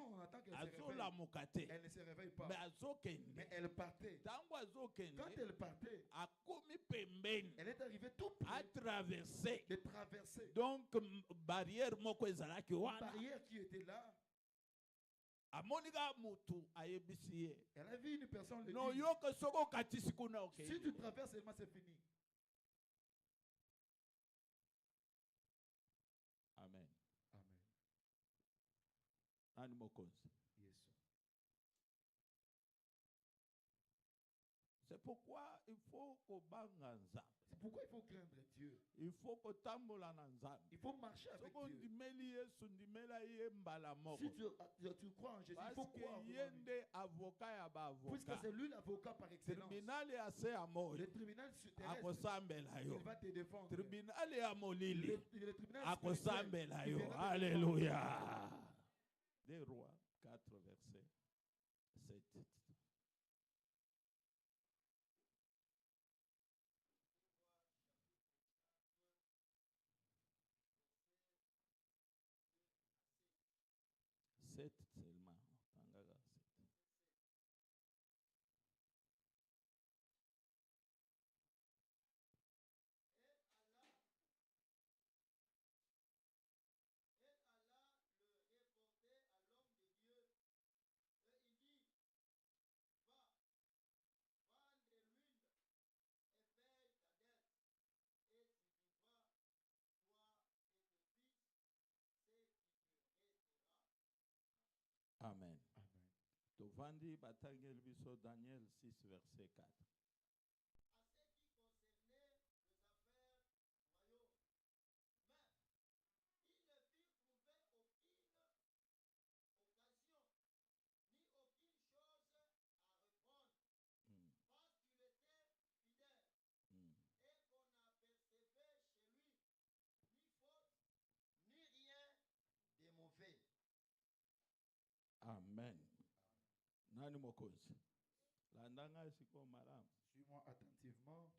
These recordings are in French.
vision, on attend qu'elle se réveille. Elle ne se réveille pas. Mais elle partait. Quand elle partait, elle est arrivée tout près de traverser. Donc, barrière qui était là. Elle a vu une personne le dire. Si tu traverses seulement, c'est fini. Amen. Amen. Yes. C'est pourquoi il faut C'est pourquoi il faut craindre Dieu. Il faut Il faut marcher avec Dieu. Si tu crois en Jésus, il faut croire en Dieu. Puisque c'est lui l'avocat par excellence. Le tribunal sur terrestre, il va te défendre. Le tribunal Alléluia. Des Rois 4, verset 7. Seulement. Amen. Tovandi batangel biso Daniel 6 verset 4. Amen. Nani mokozi. Landanga siko maram. Suis-moi attentivement.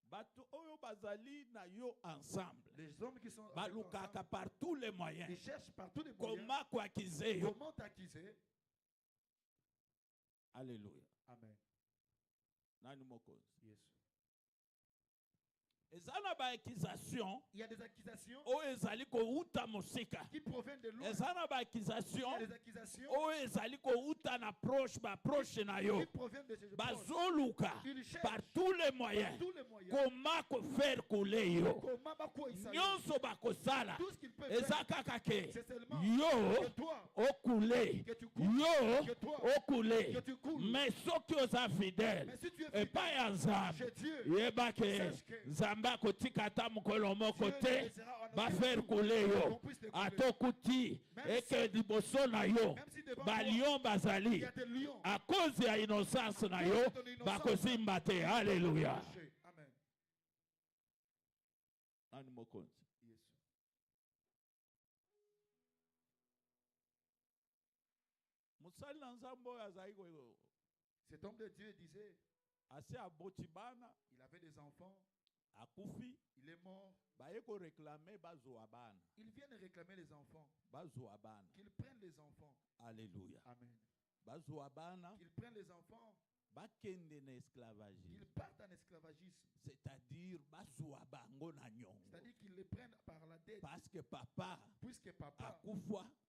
Bato oyo bazali na yo ensemble. Les hommes qui sont balukaka par tous les moyens. Ils cherchent par tous les moyens. Comment t'accuser? Alléluia. Amen. Nani mokozi. Yes. Il y a des accusations qui proviennent de loin. Il y a des accusations qui proviennent de ses proches. Par tous les moyens. Comment faire couler yo? Nyonso bakosala. C'est seulement yo okule. Yo okule. Mais ceux qui sont fidèles et pas ensemble. Yebake Zamba kotika ta mukolo moko te ba faire couler yo atokuti eke liboso na yo ba lion bazali à cause ya innocence na yo ba kosimba te. Alléluia. Amen. Ani mokonzi. Musali na nzambo ya zaiko yo. Cet homme de Dieu disait assez abotibana, il avait des enfants. Akufi, il est mort. Ils viennent réclamer les enfants. Qu'ils prennent les enfants. Alléluia. Amen. Qu'ils prennent les enfants. Ils partent en esclavagisme. C'est-à-dire qu'ils les prennent par la dette. Parce que papa, puisque papa,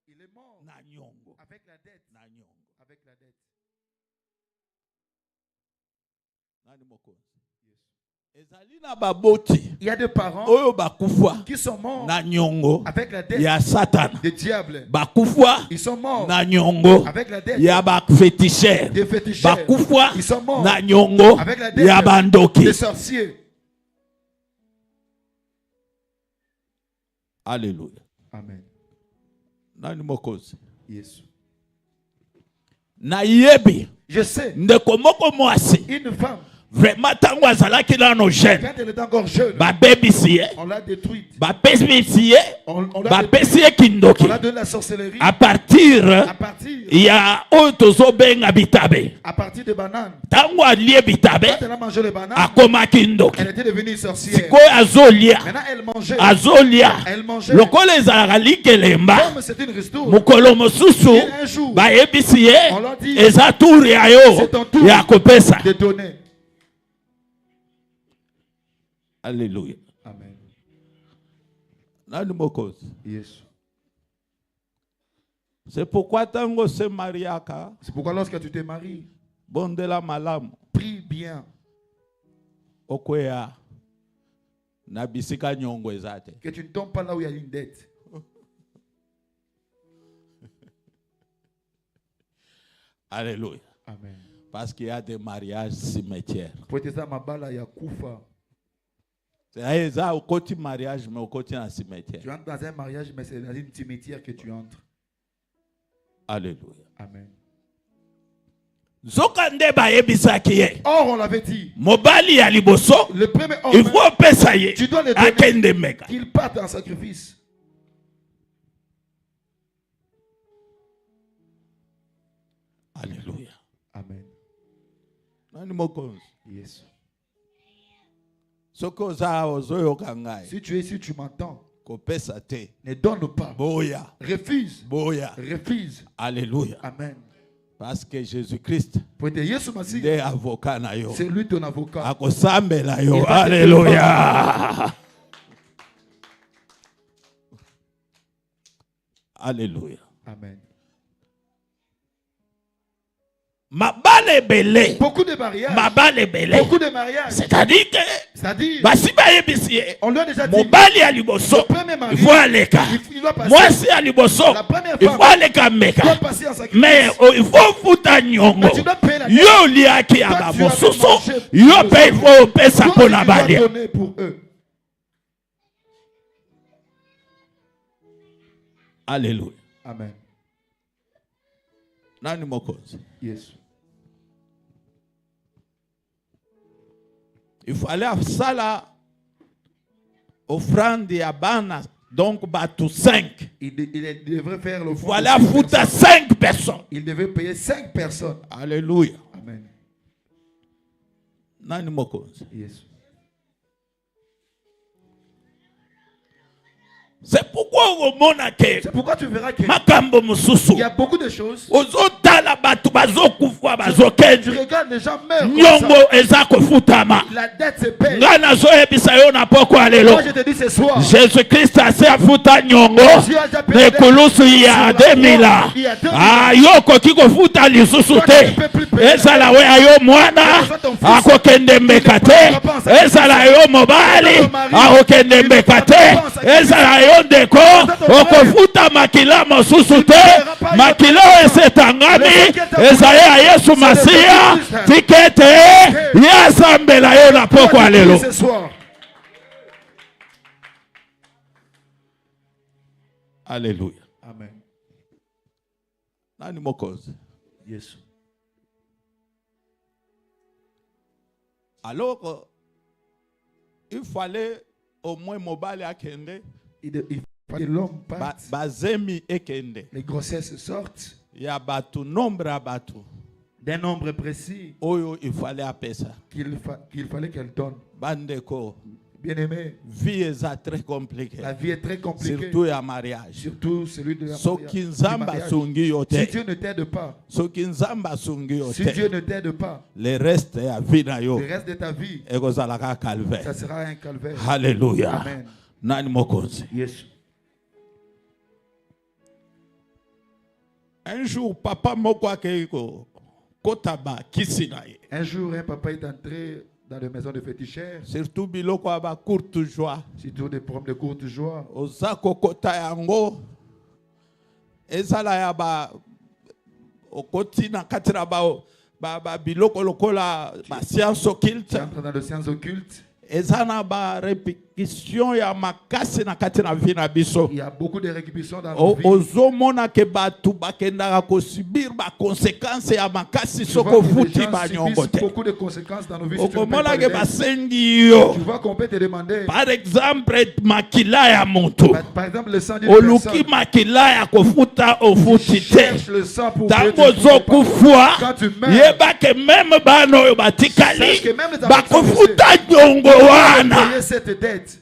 il est mort avec la dette. Avec la dette. Yes. Il y a des parents qui sont morts avec la dette des diables. Ils sont morts avec la dette des féticheurs. Ils sont morts avec la dette des sorciers. Alléluia. Amen. Yes. Je sais une femme vraiment tango azalaki nano jeune. Quand elle est encore jeune, on l'a détruite. On l'a kindoki. donné la sorcellerie. À partir Il y a otozo benga bitabe. À partir de bananes. Tango alie bitabe. Quand elle a mangé les bananes. Akoma kindoki. Elle était devenue sorcière. Siko azolia. Maintenant elle mangeait. Azolia. Elle mangeait. Lokole ezalaka kelemba. Comme c'est une ristourne. Mukolo mosusu. Un jour. Ba yebisi ye. On l'a dit. Eza tour ya yo. C'est ton tour. Ya kopesa. De donner. Alléluia. Amen. Yes. C'est pourquoi tango se mariaka. C'est pourquoi lorsque tu te maries, bondela malam. Prie bien. Okwea. Na bisika nyongo ezate. Que tu ne tombes pas là où il y a une dette. Alléluia. Amen. Parce qu'il y a des mariages cimetières. Poteza mabala ya kufa. C'est au côté mariage mais au côté un cimetière. Tu entres dans un mariage mais c'est dans une cimetière que tu entres. Alléluia. Amen. Or on l'avait dit. Mobali ya liboso. Le premier homme. Il faut payer. Tu dois le donner. Qu'il parte en sacrifice. Alléluia. Amen. Yes. Si tu es ici, tu m'entends. Ne donne pas. Boya. Refuse. Boya. Refuse. Alléluia. Amen. Parce que Jésus-Christ est avocat. C'est lui ton avocat. Alléluia. Alléluia. Amen. Beaucoup de mariages. Beaucoup de mariages. C'est-à-dire que on lui a déjà dit. Mobali à liboso. Il faut aller. Moi c'est à liboso. Il faut aller meka. Mais il faut foutre nyongo. Yo liaki ababo soso. Yo paye faut pesa pour la balle. Alléluia. Amen. Nani mokozi. Yes. Il faut aller à Sala, offrande à Bana, donc bateau 5. Il devrait faire l'offrande. Il faut aller à foutre 5 personnes. Il devait payer 5 personnes. Alléluia. Amen. Nani mokozi. Yes. C'est pourquoi tu verras que il y a beaucoup de choses. Tu regardes les gens meurent. La dette se paye. Moi je te dis ce soir. Jésus-Christ a fait futa nyongo. Ne kulusu ya 2000 ans. Ayoko kiko futa lisusu te. Ezala we ayo mwana akokende mbekate. Ezala yo mobali akokende mbekate. Ezala yo ndeko okofuta makila mosusu te. Makila esetangami ezaya Yesu Masia tikete yasambela yo na poko alelo. Alléluia. Amen. Nani mokozi. Yes. Alors il fallait au moins mobile akende. Il fallait l'homme parte. Bazemi ekende. Les grossesses sortent. Il y a batu nombre à batu. D'un nombre précis. Oyo il fallait appeler ça. Qu'il fallait qu'elle donne. Bandeko. Bien-aimé. Vie est très compliquée. La vie est très compliquée. Surtout à mariage. Surtout celui de la mariage. Si Dieu ne t'aide pas. Si Dieu ne t'aide pas. Le reste de ta vie. Ça sera un calvaire. Alléluia. Amen. Nani mokonzi. Yes. Un jour papa moko keiko kotaba kisinaye. Un jour un papa est entré dans les maisons de féticheurs. Surtout biloko aba courte joie. Surtout des problèmes de courte joie. Ozako kota yango. Ezala ya ba okoti na katira ba biloko lokola ba science occulte. Tu entres dans les sciences occultes. Il y a beaucoup de répétitions dans nos vies. Tu vois beaucoup de conséquences dans nos vies. Tu vois qu'on peut te demander. Par exemple, le sang d'une personne. Tu cherches le sang pour quand tu meurs, sache que même les payer cette dette.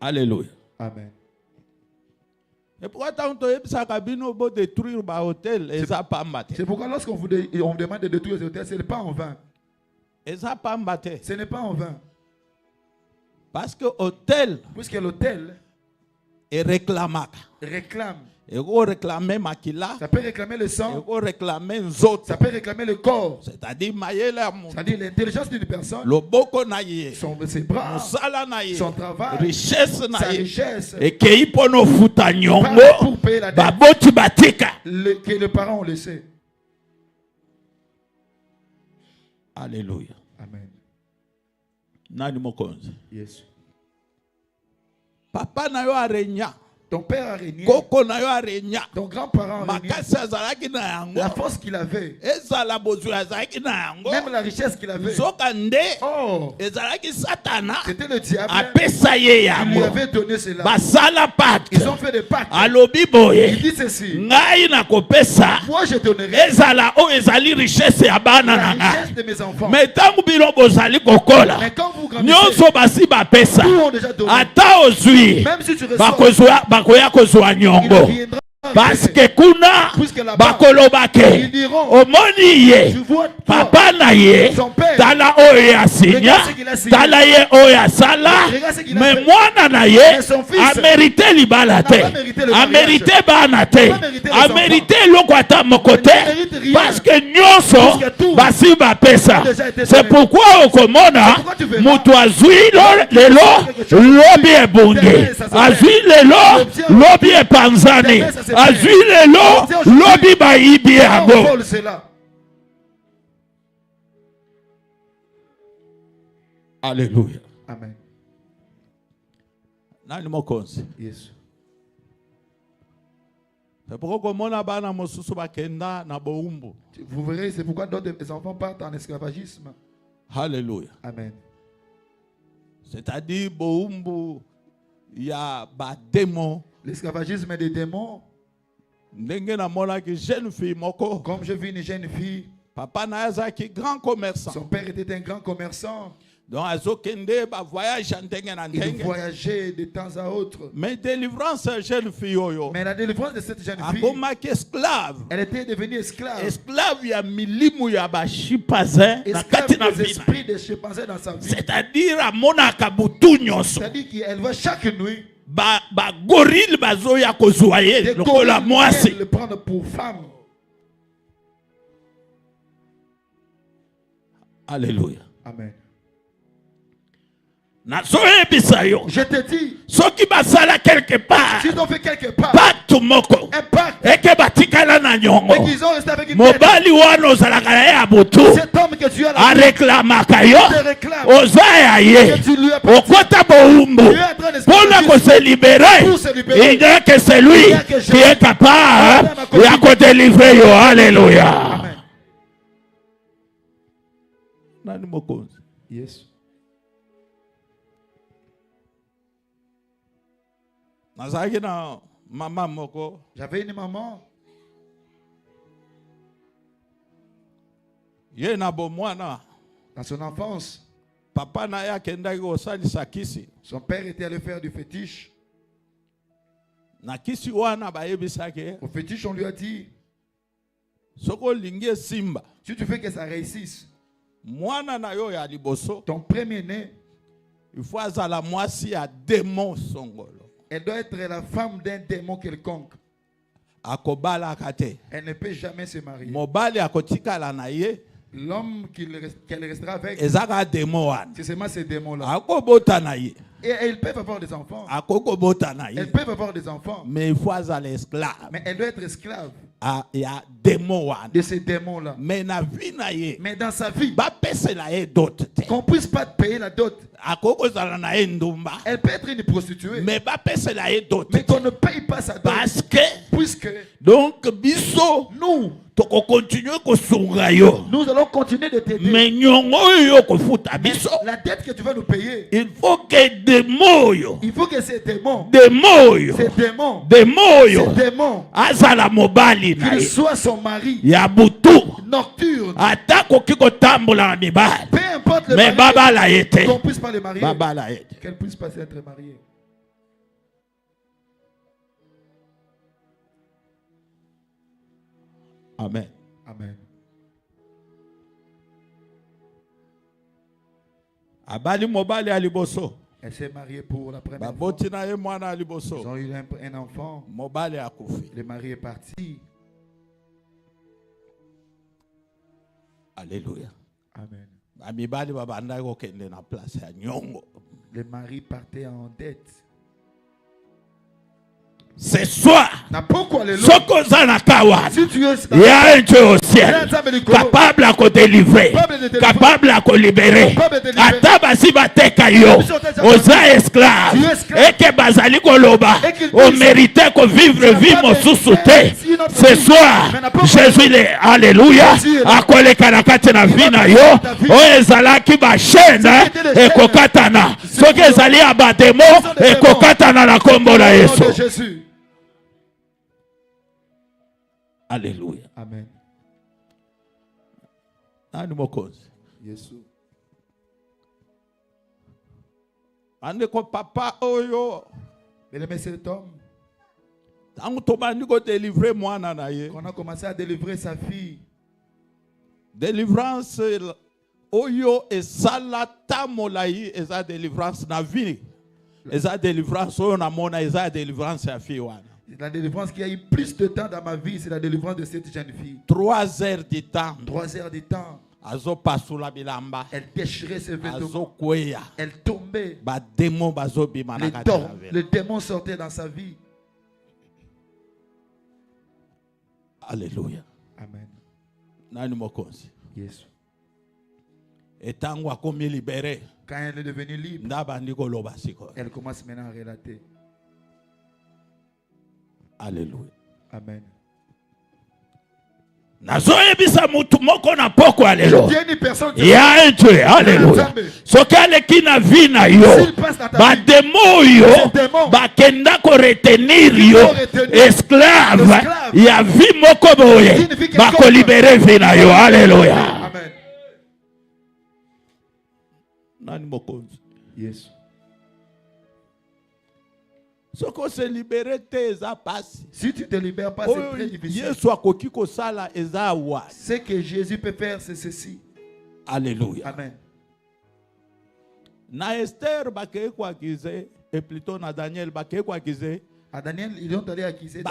Alléluia. Amen. Et pourquoi c'est pourquoi lorsqu'on vous demande de détruire les hôtels, ce n'est pas en vain. Ce n'est pas en vain. Parce que l'hôtel, puisque l'hôtel réclame. Ça peut réclamer le sang. Ça peut réclamer le corps. C'est-à-dire l'intelligence d'une personne. Ses bras. Son travail. Sa richesse. Et pour payer la dette que les parents ont laissé. Alléluia. Amen. Yes. Papa na yo arenya. Ton père a régné. Ton grand-parent a régné. La force qu'il avait. Même la richesse qu'il avait. Oh. C'était le diable qui lui avait donné cela. Ils ont fait des pactes. Il dit ceci. Moi je donnerai la richesse de mes enfants. Mais quand vous grandissez, tout ont déjà donné. Même si tu reçois, parce que kuna bakolobake omoniye papa na ye tala oyo asinya tala ye oyo asala mais mwana na ye amérité libala te amérité bana te amérité eloko ata moko te parce que nyonso basi bapesa. C'est pourquoi okomona mutu azwi lelo lobi ebunge azwi lelo lobi epanzani azwi lelo lobi baibi yango. Alléluia. Amen. Nani mokonzi? Yes. Vous verrez, c'est pourquoi d'autres enfants partent en esclavagisme. Alléluia. Amen. C'est-à-dire, il y a des démons. L'esclavagisme des démons. Comme je vis une jeune fille. Papa Naazaki, grand commerçant. Son père était un grand commerçant. Donc, il voyageait de temps à autre. Mais délivrance jeune fille. Mais la délivrance de cette jeune fille, elle était devenue esclave. Esclave des esprits des chimpanzés dans sa vie. C'est-à-dire qu'elle va chaque nuit. Gorille bazoya kozuaye lokola mwasi le prendre pour femme. Alléluia. Amen. Je te dis, ceux qui basala quelque part, s'ils ont fait quelque part, pacte moko, un pacte, et que batikala na nyongo, et qu'ils ont resté avec une mobali wano zalakaya ya butu, cet homme que tu as a réclamaka yo, ozaya ye, okota boumbu, pour se libérer, il n'y a que celui qui est capable de délivrer yo. Alléluia. Amen. Nani mokonzi? Yes. J'avais une maman. Dans son enfance, son père était allé faire du fétiche. Au fétiche, on lui a dit, si tu fais que ça réussisse, ton premier-né, il faut la moitié à démon songolo. Elle doit être la femme d'un démon quelconque. Elle ne peut jamais se marier. L'homme qu'elle restera avec, c'est seulement ces démons-là. Et ils peuvent avoir des enfants. Elles peuvent avoir des enfants. Mais il faut être esclave. Mais elle doit être esclave. y a démon de ces démons-là. Mais dans sa vie, qu'on puisse pas payer la dot. Elle peut être une prostituée. Mais qu'on ne paye pas sa dot. Puisque donc biso nous allons continuer de t'aider. Mais la dette que tu vas nous payer, il faut que ces démons azala mobali qu'il soit son mari ya butu nocturne, peu importe le mais mari, qu'on puisse pas le marier, qu'elle puisse pas être mariée. Amen. Amen. Abali mobali aliboso. Elle s'est mariée pour la première fois. Ils ont eu un enfant. Le mari est parti. Alléluia. Amen. Le mari partait en dette. Ce soir, si tu es il y a un Dieu au ciel capable à te délivrer, capable à te libérer. Atabasi bateka yo, oza esclave, et que bazali koloba, on méritait que vivre vie mosusute. Ce soir, Jésus est, alléluia, a collé karakati na vie na yo, o ezalaki ba chaîne et kokatana, so que ezali abademo et kokatana na kombo na Yesu. Alléluia. Amen. Yesu. Andeko papa oyo. Mais cet homme, on a commencé à délivrer sa fille. Délivrance oyo et salata molai eza délivrance na vie. Eza délivrance oyo na mona eza délivrance ya fille wana. La délivrance qui a eu plus de temps dans ma vie, c'est la délivrance de cette jeune fille. 3 heures de temps. 3 heures de temps. Elle déchirait ses vêtements. Elle tombait. Le démon sortait dans sa vie. Alléluia. Amen. Yes. Et quand elle est devenue libre, elle commence maintenant à relater. Alléluia. Amen. Nazoyebisa mutu moko na poko alelo. Il y a un Dieu, alléluia. Sokale ki na vie na yo. Ba demo yo, ba kenda ko retenir yo. Esclave, ya vie moko boye. Ba ko libérer vie na yo, alléluia. Amen. Nani moko? Yes. Si tu te libères pas, c'est très difficile. Ce que Jésus peut faire, c'est ceci. Alléluia. Amen. Na Esther bakeko akize et plutôt na Daniel bakeko akize. À Daniel, ils ont allé accuser.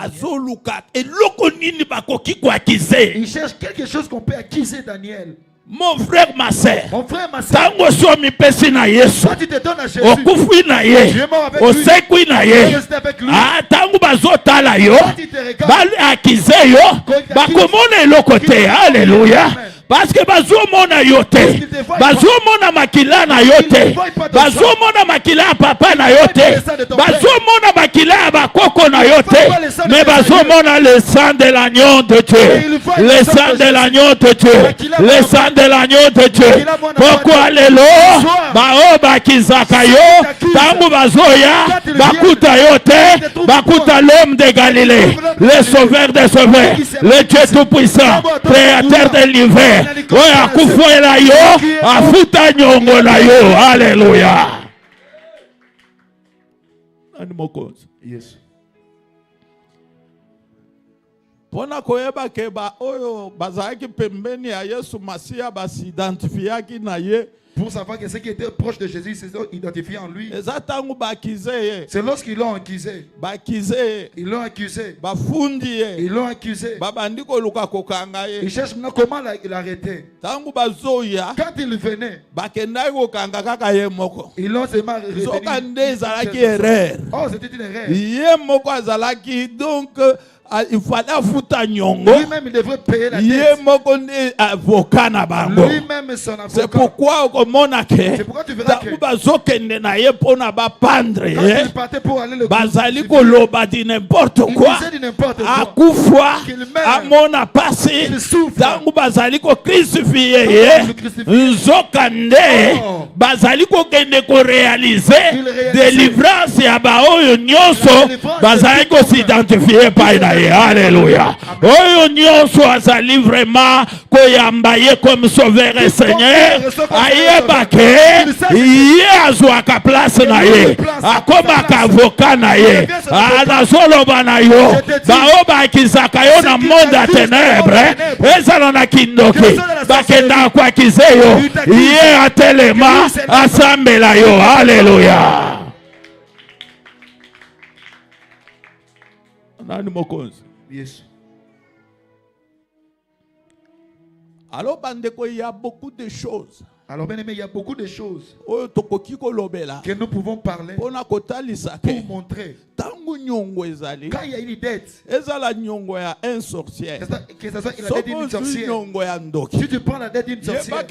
Ils cherchent quelque chose qu'on peut accuser Daniel. Mon frère, ma soeur, tango so mi pesi na Yesu, tu te donnes à Jésus, okufi na ye, osekwi na ye, tango bazotala yo, bali akize yo, bakomona eloko te, alléluia. Parce que bazomona yo te, bazomona makila na yo te, bazomona makila papa na yo te, bazomona makila bakoko na yo te, mais bazomona le sang de l'agneau de Dieu, le sang de l'agneau de Dieu, le sang de l'agneau de Dieu. Pourquoi lelo bao bakizaka yo, tangu bazoya bakuta yo te, bakuta l'homme de Galilée, le sauveur des sauveurs, le Dieu tout puissant, créateur de l'univers. Oya kufuela yo, afuta nyongo na yo. Alléluia. Yes. Pona koyeba keba oyo bazaki pembeni ya Yesu Masia basi identifiaki na ye. Pour savoir que ceux qui étaient proches de Jésus se sont identifiés en lui. C'est lorsqu'ils l'ont accusé. Ils l'ont accusé. Ils l'ont accusé. Ils cherchent maintenant comment l'arrêter. Quand il venait, ils l'ont seulement retenu. Oh, c'était une erreur. Donc il fallait foutre nyongo. Lui-même, il devrait payer la dette. Lui-même, son avocat. C'est pourquoi tu verras que quand il partait pour aller le bazali koloba di n'importe quoi, à coup fois, à mon passé, tangu bazali ko crucifié, nzokande, bazali ko kende ko réaliser délivrance ya ba oyo nyonso, bazali ko s'identifier pa inaye. Alléluia. Oyo nyonso azali vraiment ko yambaye comme sauveur et Seigneur, ayeba ke ye azwaka place na ye, akoma ka avocat na ye, anazoloba na yo, bao bakizaka yo na monde ya ténèbres, ezala na kindoki, bakenda kwa kizeyo, ye atelema, asambela yo. Alléluia. Nani mokonzi? Yes. Alors, bandeko, il y a beaucoup de choses. Alors, bien aimé, il y a beaucoup de choses que nous pouvons parler pour montrer. Quand il y a une dette, que ça soit il a dette d'une sorcière. Si tu prends la dette d'une sorcière,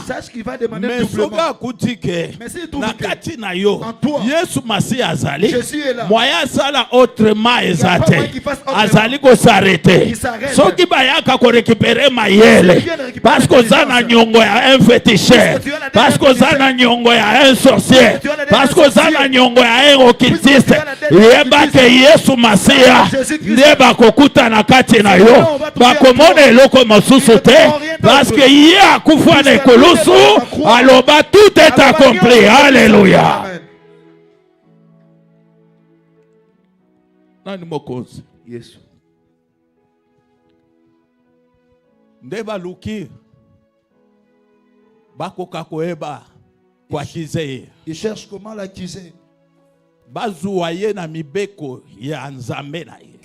sache qu'il va demander doublement. Mais si tu trouves en toi, Jésus est là. Moyen sala autrement ezate. Azali ko s'arrêter. Soki bayaka ko récupérer mayele. Parce que ça na nyongo ya un féticheur. Parce que ça na nyongo ya un sorcier. Parce que ça na nyongo ya un occultiste. Yeba ke Yesu Masia neba kokuta na kati na yo. Bakomona eloko mosusu te. Parce que ye akufa na kolosu aloba tout est accompli. Alléluia. Nani mokonzi? Yes. Ndeba luki bakoka koeba kwa kizeye. Il cherche comment l'accuser. Bazuaye na mibeko ya nzambe na ye.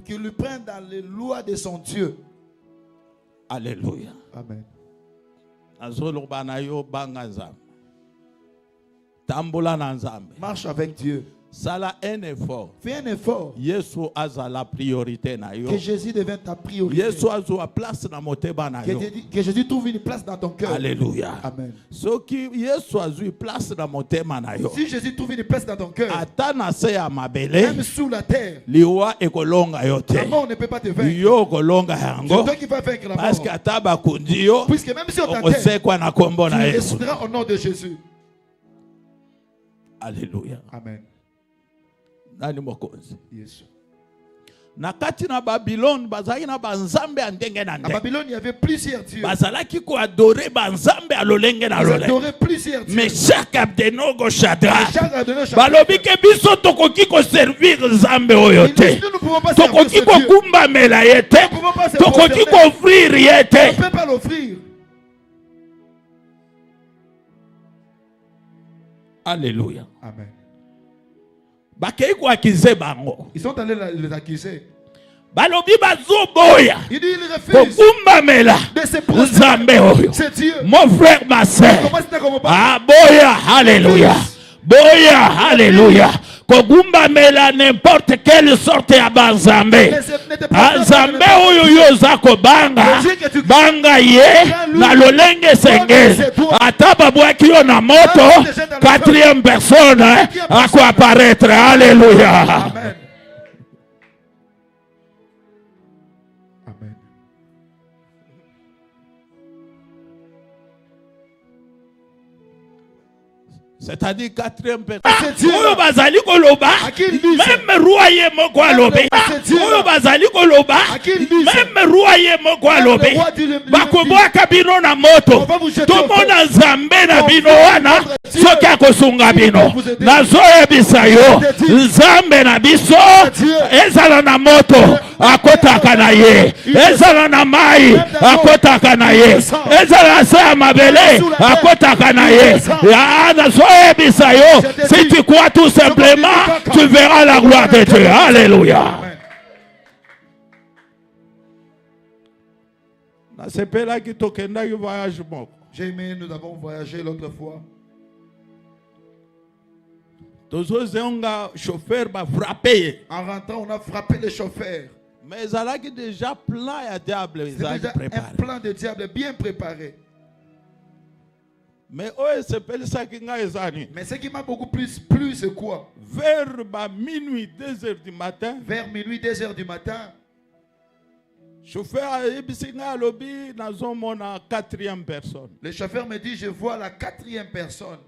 Qu'il lui prenne dans les lois de son Dieu. Alléluia. Amen. Azoloba na yo banga nzambe. Tambola na nzambe. Marche avec Dieu. Sala un effort. Fais un effort. Yesu aza la priorité na yo. Que Jésus devienne ta priorité. Yesu azo place na moteba na yo. Que Jésus trouve une place dans ton cœur. Alléluia. Amen. Soki Yesu azo place na motema na yo. Si Jésus trouve une place dans ton cœur, ata na se ya mabele, même sous la terre, liwa ekolonga yo te. La mort ne peut pas te vaincre. Yo kolonga yango. C'est toi qui vas vaincre la mort. Parce que ata bakundi yo, puisque même si on t'enterre, tu ressusciteras au nom de Jésus. Alléluia. Amen. Nani mokonzi? Yes. Na kati na Babylone bazali na banzambe andenge na ndenge. À Babylone il y avait plusieurs dieux. Bazalaki ko adorer banzambe alolenge na lolenge. Adorer plusieurs dieux. Mais chaque Abdenego Shadrach balobi ke biso tokoki ko servir nzambe oyo te. Tokoki ko kumba mela yete. Tokoki ko offrir yete. On ne peut pas l'offrir. Alléluia. Amen. Ils sont allés les accuser. Balobi bazoboya. Il dit il refuse de se prosterner. C'est Dieu. Mon frère, ma soeur. Ah boya, alléluia. Boya, alléluia. Kogumba mela n'importe quelle sorte ya banzambe. Banzambe oyo yo zako banga. Banga ye na lolenge sengeli. Ata babwaki yo na moto. Quatrième personne à quoi apparaître. Alléluia. Amen. Amen. C'est-à-dire quatrième personne. Oyo bazali koloba. Même roi ye moko alobe. Oyo bazali koloba. Même roi ye moko alobe. Bakobwaka bino na moto. Tomona nzambe na bino wana. Soki akosunga bino. Nazoyebisa yo. Nzambe na biso. Ezala na moto. Akotaka na ye. Ezala na mai. Akotaka na ye. Ezala sa mabele. Akotaka na ye. Ya nazoyebisa. Si tu crois tout simplement, tu verras la gloire de Dieu. Alléluia. J'ai aimé, nous avons voyagé l'autre fois. chauffeur va frapper. En rentrant, on a frappé le chauffeur. Mais il a déjà plein de diable. C'est déjà un plan de diable bien préparé. Mais ce qui m'a beaucoup plus plu, c'est quoi? Vers minuit, 2 heures du matin. Vers minuit, 2 heures du matin. Chauffeur a lobby dans la 4e personne. Le chauffeur me dit, je vois la 4e personne.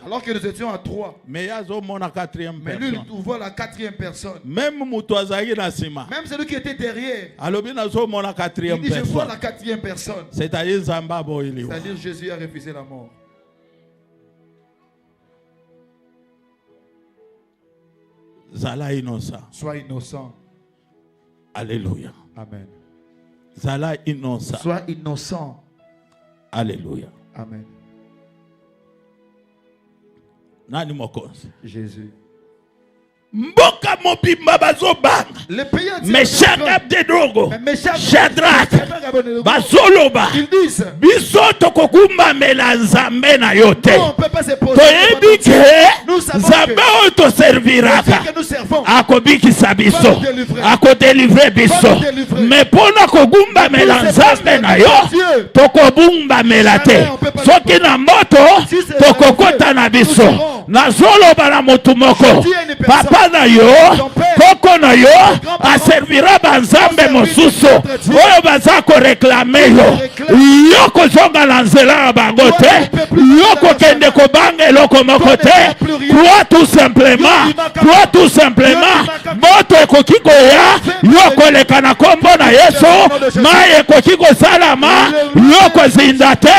Alors que nous étions à 3. Mais lui, il voit la 4e personne. Même celui qui était derrière. Il dit, je vois la 4e personne. C'est-à-dire Jésus a refusé la mort. Sois innocent. Alléluia. Amen. Zala innocent. Sois innocent. Alléluia. Amen. Nani mokonzi? Jésus. Mboka mobimba bazobanga. Meshach Abednego, Shadrach, bazoloba. Biso tokokumba mela nzambe na yote. Toyebi ke nzambe oyo toserviraka akobikisa biso, akodelivre biso. Me pona kogumba mela nzambe na yo, tokobumba mela te. Soki na moto tokokota na biso. Nazoloba na motu moko. Papa na yo, koko na yo, aservira banzambe mosusu. Oyo bazako reklame yo. Yo kozonga na nzela ya bango te. Yo kokende kobanga eloko moko te. Crois tout simplement. Crois tout simplement. Moto ekoki koya, yo koleka na kombo na Yesu. Mai ekoki kosalama, yo kozinda te,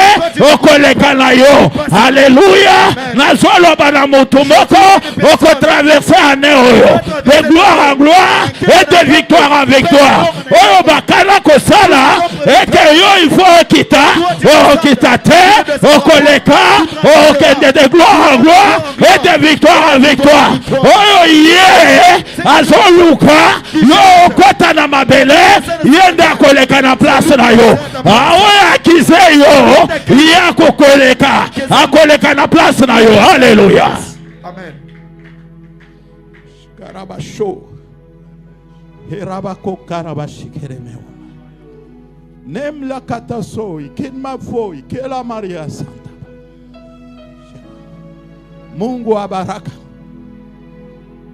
okoleka na yo. Alléluia. Nazoloba na motu moko, okotraverse ane de gloire en gloire et de victoire en victoire. Oh, bakana kosala et que yo il faut kita, oh kita te, oh koleka, oh kende de gloire en gloire et de victoire en victoire. Oh yeah, azoluka, yo kota na mabele, yenda koleka na place na yo. Ah ouais, akize yo, ya kokoleka, akoleka na place na yo. Alléluia. Amen. Karabasho Herabako Karabashikeremewa Nem la katasoi Kinma foi Kela Maria Santa Mungu wa baraka.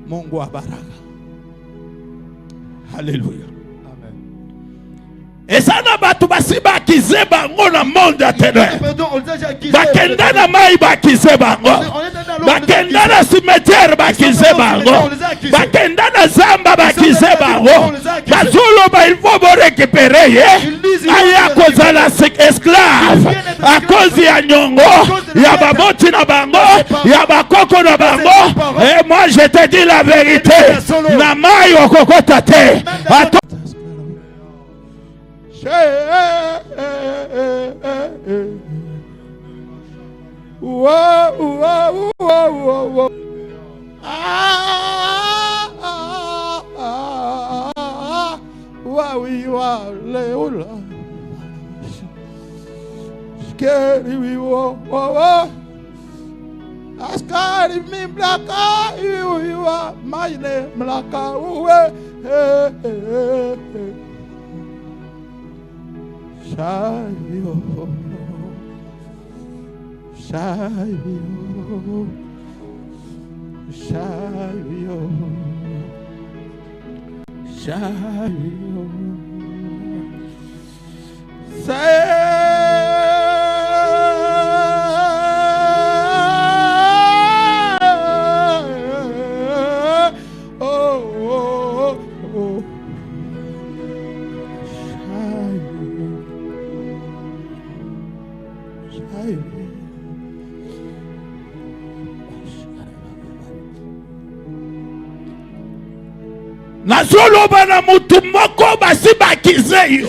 Mungu wa baraka. Hallelujah. Ezana batu basi bakize bango na monde ya ténèbres. Bakenda na mai bakize bango. Bakenda na cimetière bakize bango. Bakenda na zamba bakize bango. Bazoloba il faut me récupérer. Aya kozala esclave. A cause ya nyongo, ya baboti na bango, ya bakoko na bango. Et moi je te dis la vérité. Na mai okokota te. Askari mi blaka iwa maine blaka uwe Shavio Shavio Shavio Shavio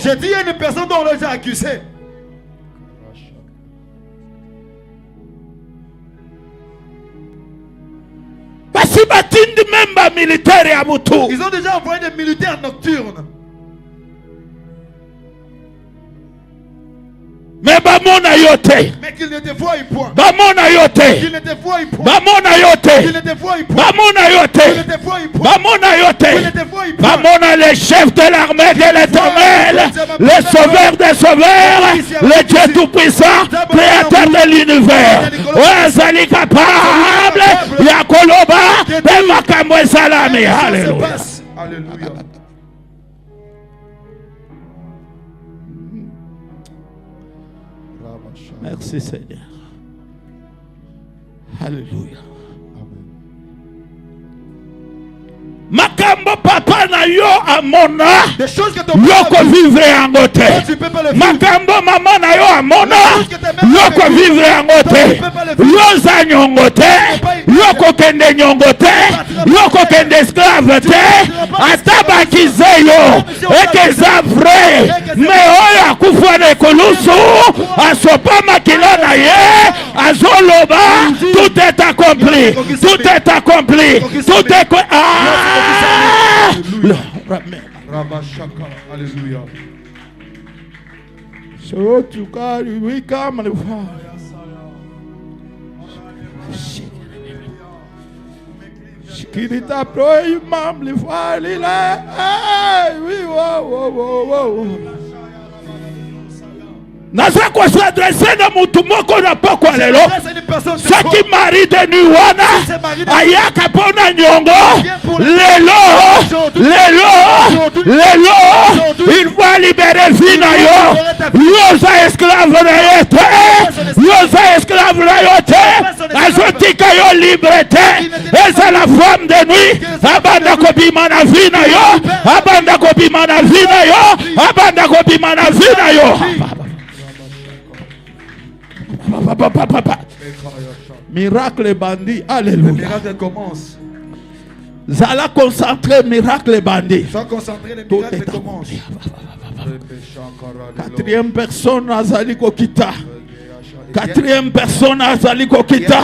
Je dis à une personne dont on les a accusés. Ils ont déjà envoyé des militaires nocturnes. Mais bamona yote. Mais qu'il ne te voie point. Bamona yote. Qu'il ne te voie point. Bamona yote. Qu'il ne te voie point. Bamona yote. Qu'il ne te voie point. Bamona yote. Qu'il ne te voie point. Bamona le chef de l'armée de l'Éternel, le sauveur des sauveurs, le Dieu tout-puissant, créateur de l'univers. Ozali capable. Yakoloba. Bemakamwe salami. Alléluia. Alléluia. Merci Seigneur. Alléluia. Makambo papa na yo amona. Des choses que ton yo ko vivre en côté. Makambo maman na yo amona. Yo ko vivre en côté. Yo za nyongote. Yo ko kende nyongote. Yo ko kende esclave te. Atabakize yo. Eke za vrai. Me oya kufane kolusu. Asopa makilo na ye. Azoloba. Tout est accompli. Tout est accompli. Tout est Alléluia. So to God we come and Shikirita pro imam li fali la. Oui wow. Naza kwa s'adresser na mutu moko na poko lelo. Saki mari de nuwana ayaka pona nyongo. Lelo il va libérer vina yo. Yoza esclave na yote. Yoza esclave na yote. Azotika yo liberté. Esa la femme de nuit. Abanda kobima na vina yo. Abanda kobima na vina yo. Abanda kobima na vina yo. Miracle bandit, alléluia. Le miracle commence. Zala concentré, miracle bandit. Sois concentré, le miracle commence. Quatrième personne, Azali Kokita. Quatrième personne, Azali Kokita.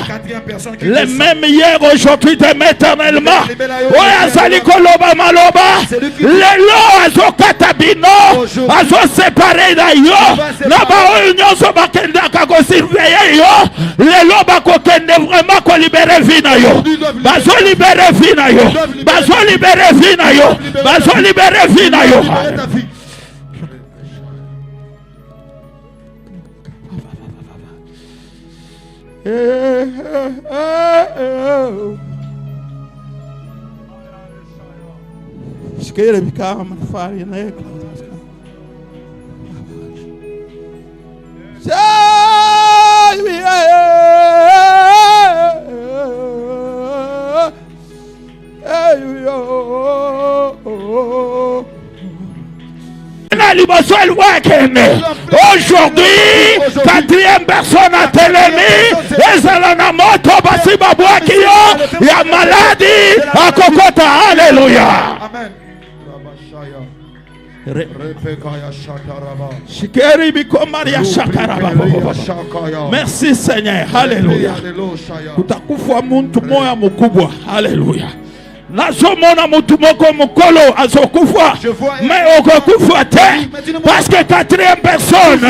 Les mêmes hier, aujourd'hui, demain, éternellement. Oui, Azali Koloba Maloba. Les lots, Azo Katabino. Azo séparé d'ailleurs. Naba Union Sobakenda Kako surveiller yo. Les lots Bakokende vraiment qu'on libère Vina yo. Bazo libéré Vina yo. Bazo libéré Vina yo. Bazo libéré Vina yo. Skere bikama fari na ekla. Aujourd'hui, quatrième personne a télémi. Et Zalana Moto Basiba Boakio. Il y a maladie à Kokota. Alléluia. Amen. Merci Seigneur. Alléluia. Kutakufa muntu moya mukubwa. Alléluia. Nazomona mutu moko mukolo azokufa mais okokufa te parce que quatrième personne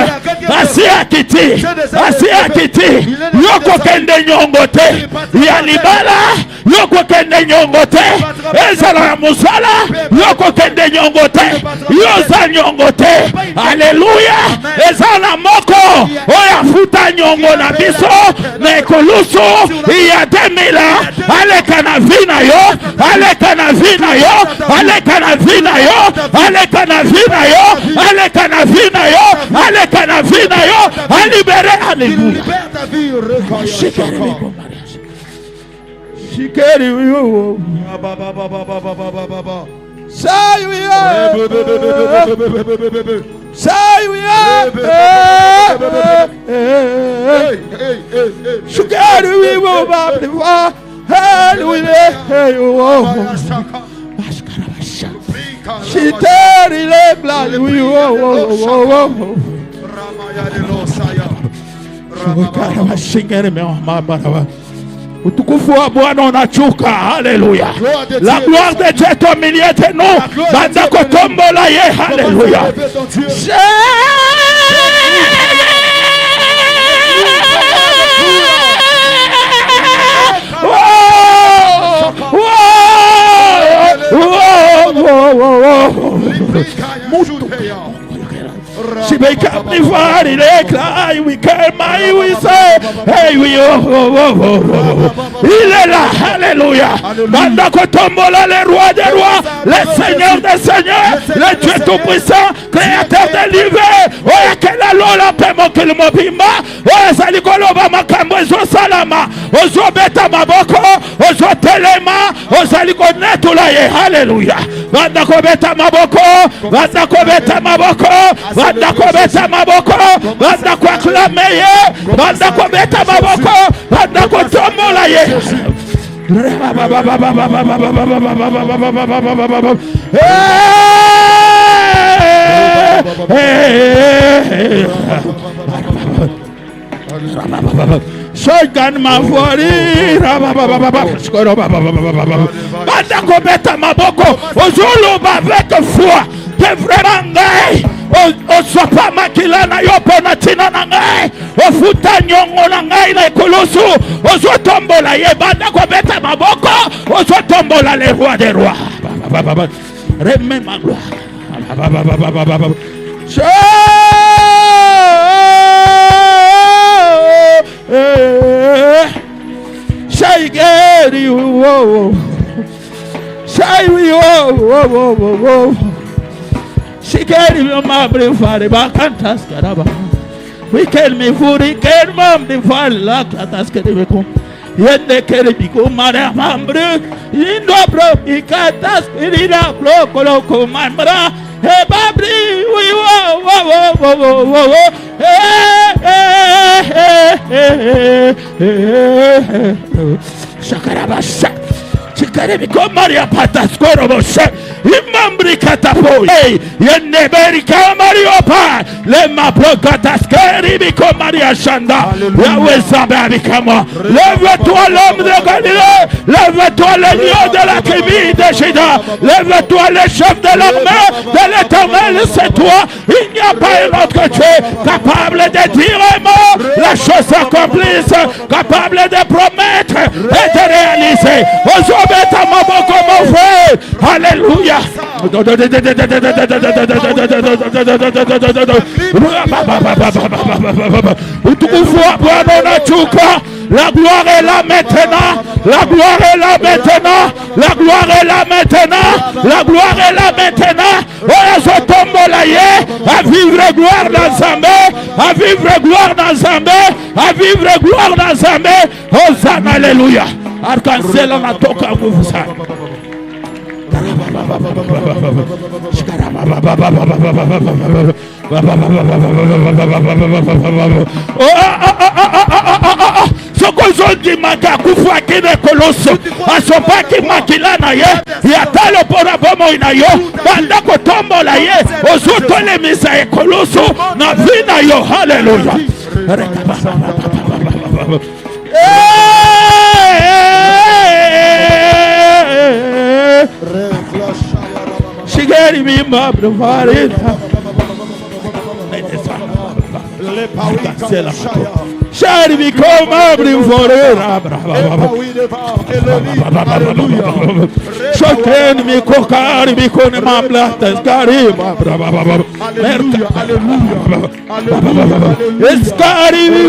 asi akiti yoko kende nyongote ya libala yoko kende nyongote ezala ya musala yoko kende nyongote yoza nyongote. Alléluia. Ezala moko oya futa nyongo na biso na ekolusu ya 2000 aleka na vina yo. Aleka na vina yo, aleka na vina yo, aleka na vina yo, aleka na vina yo, aleka na vina yo, alibere. Alléluia. Shikeri yo. Say we are. Say we are. Shikeri we will magnify. Hallelujah. Shiteri le blali we utukufu wa Bwana unachuka. Haleluya. La gloire de Dieu est au milieu de nous. Banda kotombola ye. Haleluya. somebody déclare, we came, we say, hey, we il est là, alléluia. Banda kotombola, le roi des rois, le seigneur des seigneurs, le Dieu tout-puissant, créateur des livres, oya kela lola pemo kilimo bimba, oya salikolo ba makambo ezo salama, ozo beta maboko, ozo telema, ozaliko netula ye, alléluia. Banda ko beta maboko, banda ko beta maboko, banda ko beta maboko, banda ko acclamer ye, banda ko beta maboko, banda ko tombola ye. Shogan mavori banda ko beta maboko ozulu avec foi que vraiment ngai o sopa makila na yopo na tina na ngai o futa nyongo na ngai na ekolosu o zo tombola ye banda ko beta maboko o zo tombola le roi des rois remets ma gloire Shay Gary, whoa, Shay, whoa, she carry me my brave father back and task. We can me for the care, mom, the father, like that, ask the come. Yet they carry me, come, madam, in the bro, he can't ask me, blow, my brother. Hey, Babri, we whoa, Shakarabasha, Chikaremi, Maria Pataskoro, Imambri Katapo, Yeneberi Kamariopa, Lema Prokataskeri, Biko Maria Shanda, Yahweh Sababi Kama, lève-toi l'homme de Galilée, lève-toi l'agneau de la tribu de Juda, lève-toi le chef de l'armée de l'Éternel, c'est toi, il n'y a pas un autre Dieu capable de dire un mot, la chose s'accomplisse, capable de promettre et de réaliser. Aujourd'hui, ta maman comme mon frère, alléluia. La gloire est là maintenant. La gloire est là maintenant. La gloire est là maintenant. La gloire est là maintenant. On se tombe là, à vivre gloire dans Zambé, à vivre gloire dans Zambé, à vivre gloire dans Zambé. Hosanna, alléluia. Arc-en-ciel, on a toqué à vous ça. sokozongi maka kufa kine koloso asobaki makila na ye yatalo pona bomo ina yo banda kotombola ye ozotolemisa ekoloso na vi na yo. Haleluya. Shigeri mimba brovarita Shari mi koma abrim forera Shoken mi kokari mi kone mamla teskari Eskari mi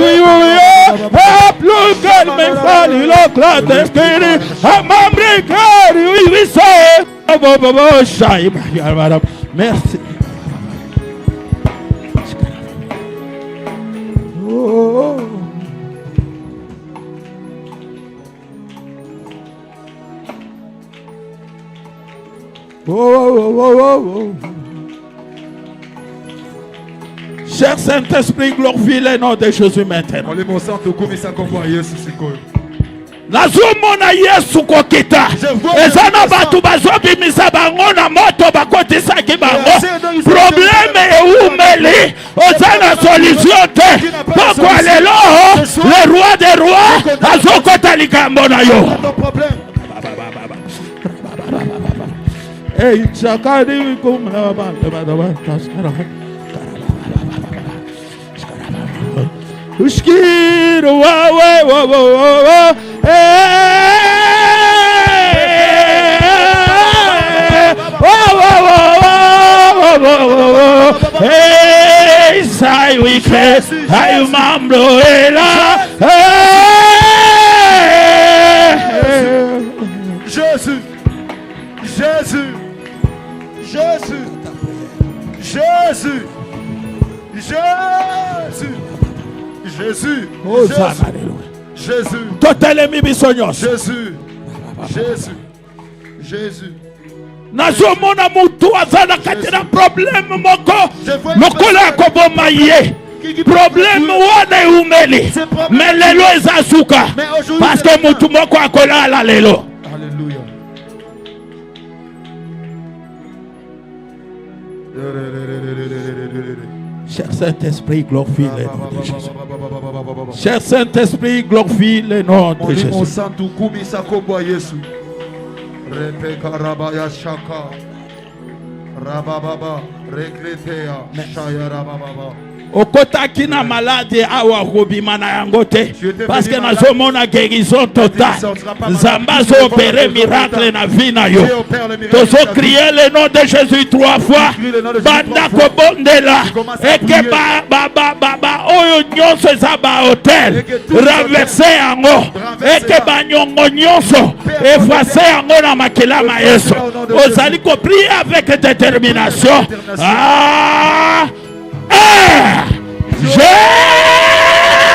aplukan me fali lokla teskiri Amamri kari we say Shai merci. Cher Saint-Esprit, glorifie le nom de Jésus maintenant. Nazumona Yesu kokita ezana batu bazobimisa bango na moto bakotisaki bango problème eumeli ozana solution te poko lelo le roi des rois azokota likambo na yo. Hey chakadi kumna baba taskara Ushkiro wa hey sai we Christ, ayumambo ela. Jésus, Jésus, Jésus, Jésus, Jésus, Jésus, Jésus, Jésus, Jésus, Jésus. Nazomona mutu azana katina problème moko lokola koboma ye problème wana umeli mais lelo ezazuka parce que mutu moko akolala lelo. Alléluia. Cher Saint-Esprit, glorifie le nom de Jésus. Cher Saint-Esprit, glorifie le nom de Jésus. Rebecca Rabaya Shaka Rabababa Rekletea Shaya Rabababa okotaki na malade awa kobima na yango te parce que nazomona guérison totale. Nzambe azopere miracle na vie na yo. Tozo crier le nom de Jésus 3 fois banda kobondela eke ba oyo nyonso eza ba hotel renverse yango eke banyongo nyonso efase yango na makila ma Yesu. Ozali ko prier avec détermination. Jésus.